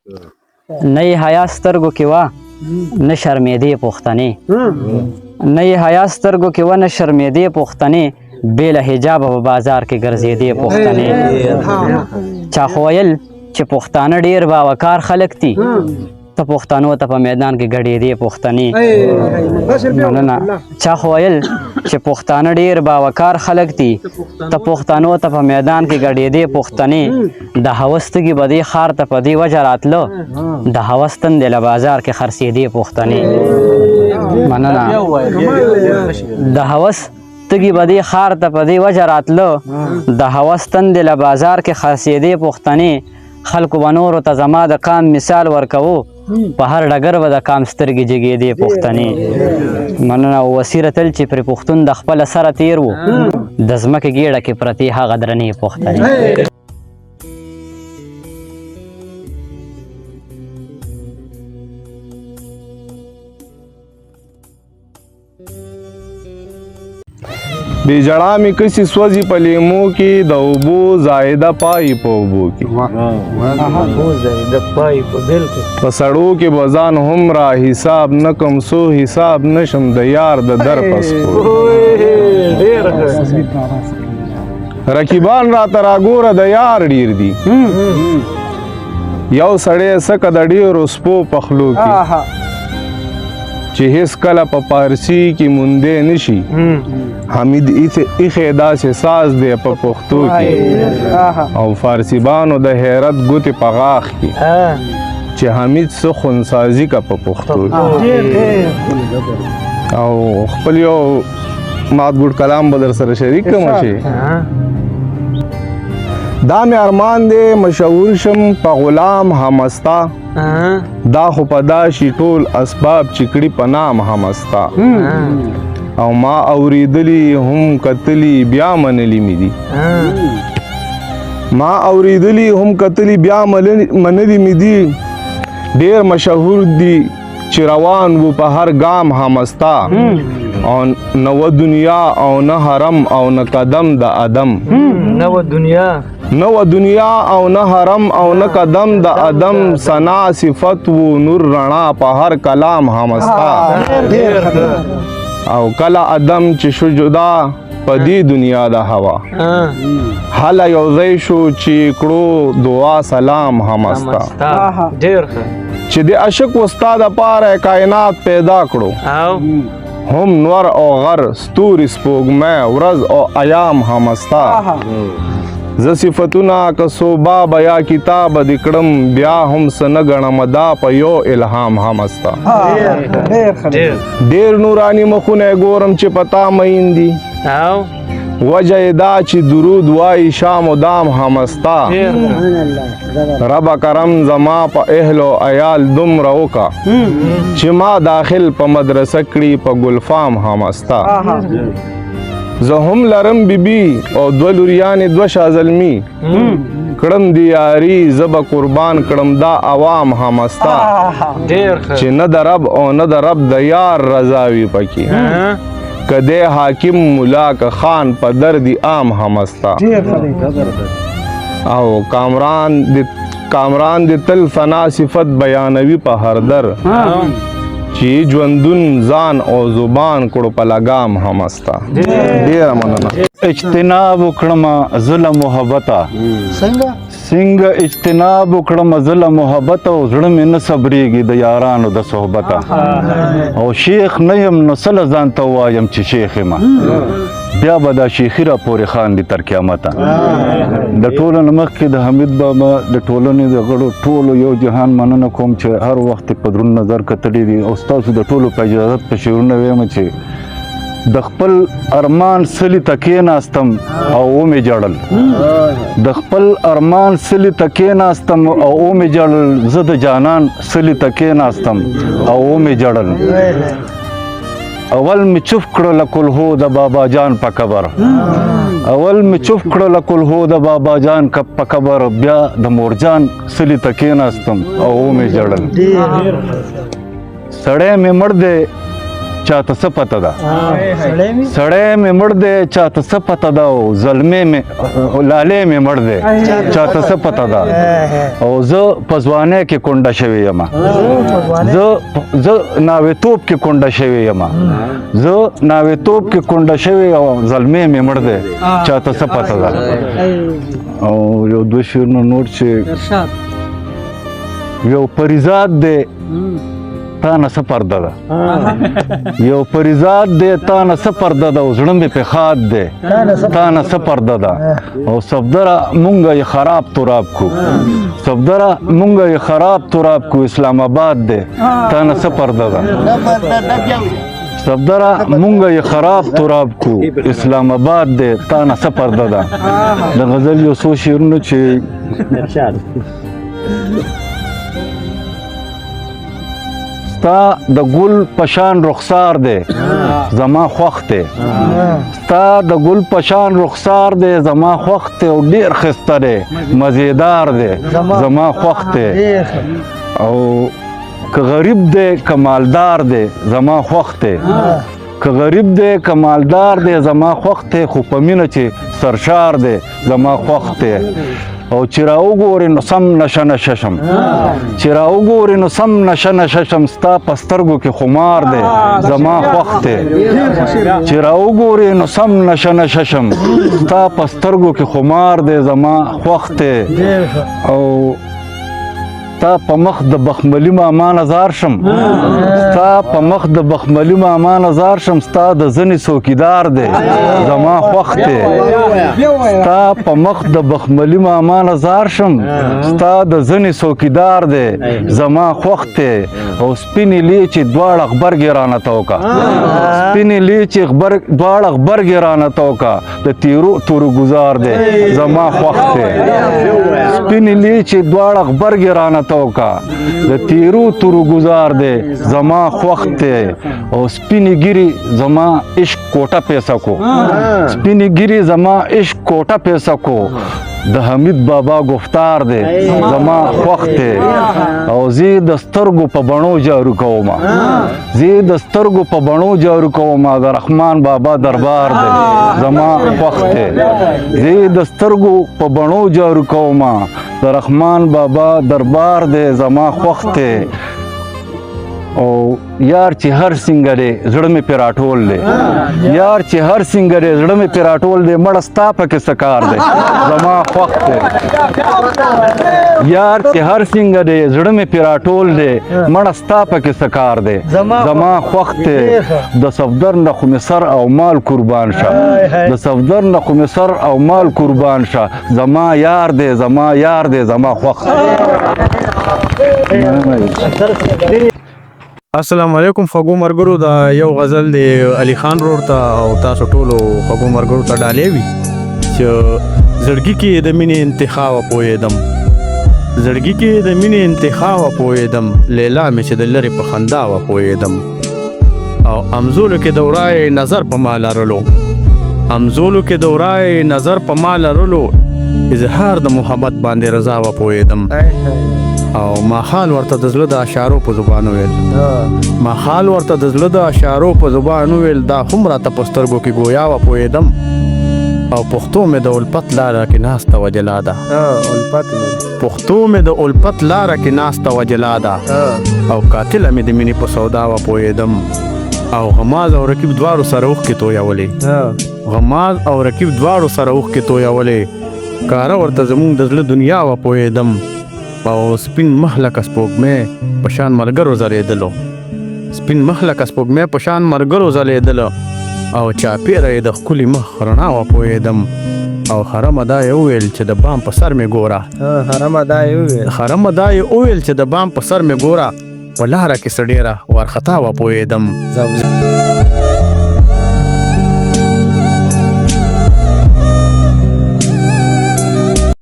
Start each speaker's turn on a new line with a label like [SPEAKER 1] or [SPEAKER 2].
[SPEAKER 1] نه یې حیا سترګو کې وه نه شرمېدې پښتنې نه یې حیا سترګو کې وه نه شرمېدې پښتنې بې له حجابه په بازار کې ګرځېدې پښتنې چا خو ویل چې پښتانه ډېر باوقار خلک دي ته پښتنو ته په میدان کې ګډېدې پښتنې مننه چا خو ویل چې پښتانه ډېر باوقار خلک دي ته پښتنو ته په میدان کې ګډېدې پښتنې د هوس تږي به دې ښار ته په دې وجه راتله د هوس تندې له بازار کې خرڅېدې پښتنې مننه د هوس تږي به دې ښار ته په دې وجه راتله د هوس تندې له بازار کې خرڅېدې پښتنې خلکو به نورو ته زما د قام مثال ورکوو په هر ډګر به د قام سترګې جګېدې پښتنې مننه وسیره تل چې پرې پښتون د خپله سره تېر و د ځمکې ګېډه کې پرتې هغه درنې پښتنې
[SPEAKER 2] بې جړا مې کسي سوځي په لیمو کې د اوبو زایده پای په اوبو کې په سړو کې به ځان هم را حساب نه کم سو حساب نشم د یار د در پسکو رقیبان راته راګوره د یار ډیر دي یو سړی سکه د ډیرو سپو پخلو کې چې هیڅ کله په پارسي کې مونده نشي حمید ایخه داسې ساز دی په پښتو کې او فارسی بانو د حیرت ګوتې په غاښ کې چې حمید څه خونسازي کا په پښتو او خپل یو مات ګوډ کلام به در سره شریک کوم شي دا مې ارمان دی مشهور شم په غلام همستا دا خو په دا شي ټول اسباب چکړي په نام همستا او ما اوریدلی هم کتلی بیا منلی می دي ما اوریدلی هم کتلی بیا منلی می دي ډیر مشهور دي چې روان وو په هر ګام همستا او نو دنیا او نه حرم او نه قدم د ادم نو دنیا او نه حرم او نه قدم د ادم سنا صفت و نور رڼا په هر کلام همستا او کله ادم چې شو جدا په دې دنیا د هوا هله یو ځای شو چې کړو دعا سلام همستا چې د عشق استاد پاره کائنات پیدا کړو هم نور او غر ستوري سپوږمۍ ورځ او ایام همستا ز صفتونه که صوبا بیا کتاب د کړم بیا هم سن غنم دا په یو الهام همستا ډیر نورانی مخونه ګورم چې پتا مېندي وجه دا چې درود وای شام و دام همستا رب کرم زما په اهل او عیال دومره وکا چې ما داخل په مدرسه کړي په ګلفام همستا زه هم لرم بیبي او دو لوریانې دوه شازلمي کړم دی یاري زبه قربان کړم دا عوام همستا چې نه د رب او نه د رب د یار رضا وي پکې کده حاکم مولا که خان په دردی عام همستا او کامران د تل فنا صفت بیانوي په هر در چې ژوندون ځان او زبان کړو په لګام همستا ډیره مننه
[SPEAKER 3] اجتناب وکړم ظلم محبته څنګه اجتناب وکړم ظلم محبت او زړه مې نه صبرېږي د یارانو د صحبته او شیخ نه یم نو سله ځان ته وایم چې شیخ یم بیا به دا شیخي را پورې خاندي تر قیامته د ټولو نه مخکې د حمید بابا د ټولنې د غړو ټولو یو جهان مننه کوم چې هر وخت په درون نظر کتلي دي او ستاسو د ټولو په اجازت په شعرونه ویم چې د خپل ارمان سلی ته کېناستم او ومې ژړل د خپل ارمان سلی ته کېناستم او ومې ژړل زه د جانان سلی ته کېناستم او ومې ژړل اول می چوف کړل کلهو د بابا جان په قبر اول می چوف کړل کلهو د بابا جان په قبر بیا د مورجان سلی ته کېناستم او ومې ژړل سړی مې مړ دی چاته څه پته ده سړی مې مړ دی چاته څه پته ده او زلمی مې لالی مې مړ دی چاته څه پته ده او زه په ځوانۍ کې کونډه شوې یم زه ناوېتوب کې کونډه شوې یم زه ناوېتوب کې کونډه شوې او زلمی مې مړ دی چاته څه پته ده او یو دوه شعرونه نور چې یو پریزاد دی تا نه څه پرده ده یو پریزاد دی تا نه څه پرده ده او زړه مې پې ښاد دی تا نه څه پرده ده او صفدره مونږه یې خراب تراب کو صفدره مونږه یې خراب تراب کو اسلام آباد دی تا نه څه پرده ده صفدره مونږه یې خراب تراب کو اسلام آباد دی تا نه څه پرده ده د غزل یو څو شعرونه چې ستا د ګل پشان رخسار دی زما خوښ دی ستا د ګل پشان رخسار دی زما خوښ دی او ډېر ښایسته دی مزیدار دی زما خوښ دی او که غریب دی که مالدار دی زما خوښ دی که غریب دی که مالدار دی زما خوښ دی خو په مینه چې سرشار دی زما خوښ دی او چې راوګورې نو سم نشه نشه شم چې راوګورې نو سم نشه نشه شم ستا په سترګو کې خمار دی زما خوښ دی چې راوګورې نو سم نشه نشه شم ستا په سترګو کې خمار دی زما خوښ دی او ستا په مخ د بخملي ماما نظار شم ستا په مخ د بخملي ماما نظار شم ستا د زنې څوکیدار دی زما خوښ دی ستا په مخ د بخملي ماما نظار شم ستا د زنې څوکیدار دی زما خوښ دی او سپینې لیچې دواړه غبرګې رانه توکه سپینې لیچې دواړه غبرګې رانه توکه د تورو ګزار دی زما خوښ دی سپینې لیچې دواړه غبرګې رانه توکا د تیرو تورو گزار دی زما خوښ دی او سپینې ګیرې زما عشق کوټه پیسه کو سپینې ګیرې زما عشق کوټه پیسه کو د حمید بابا گفتار دی زما خوښ دی او زه د سترګو په بڼو جارو کوم زه د سترګو په بڼو جارو کوم د رحمان بابا دربار دی زما خوښ دی زه د سترګو په بڼو جارو کوم د رحمان بابا دربار دی زما خوښ دی او یار چې هر سنګرې زړه مې پې راټول دی یار چې هر سنګرې زړه مې پې راټول دی مړه ستا پکې څه کار دی زما خوښ دی یار چې هر سنګرې زړه مې پې راټول دی مړه ستا پکې څه کار دی زما خوښ دی د صفدر نه خو مې سر او مال قربان شه د صفدر نه خو مې سر او مال قربان شه زما یار دی زما یار دی زما خوښ دی
[SPEAKER 4] السلام علیکم خوږو مرګرو دا یو غزل دی علي خان رور ته او تاسو ټولو خوږو مرګرو ته ډالې وي چې زړګي کې د مینې انتخاب پوهېدم زړګي کې د مینې انتخاب پوهېدم لیلا مې چې د لرې په خندا پوهېدم او امزولو کې دورای نظر په ما لرلو امزولو کې دورای نظر په ما لرلو اظهار د محبت باندې رضا پوهېدم او ما حال ورته د زړه د اشعارو په زبان ویل ما حال ورته د زړه د اشعارو په زبان ویل دا هم راته په سترګو کې ګویا پوهېدم او پښتو مې د الفت لاره کې ناسته وه جلا ده پښتو مې د الفت لاره کې ناسته وه جلا ده او قاتله مې د مینې په سودا پوهېدم او غماز او رقیب دواړو سره اوښکې تویولې غماز او رقیب دواړو سره اوښکې تویولې کاره ورته زمونږ د زړه دنیا پوهېدم او سپین مخ لکه سپوږمۍ په شان ملګرو ځلېدلو سپین مخ لکه سپوږمۍ په شان ملګرو ځلېدلو او چاپېره یې د ښکلي مخ رڼا پوهېدم او حرمه دا یې وویل چې د بام په سر مې ګوره حرمه دا یې وویل چې د بام په سر مې ګوره په لاره کې څه ډېره وارخطا پوهېدم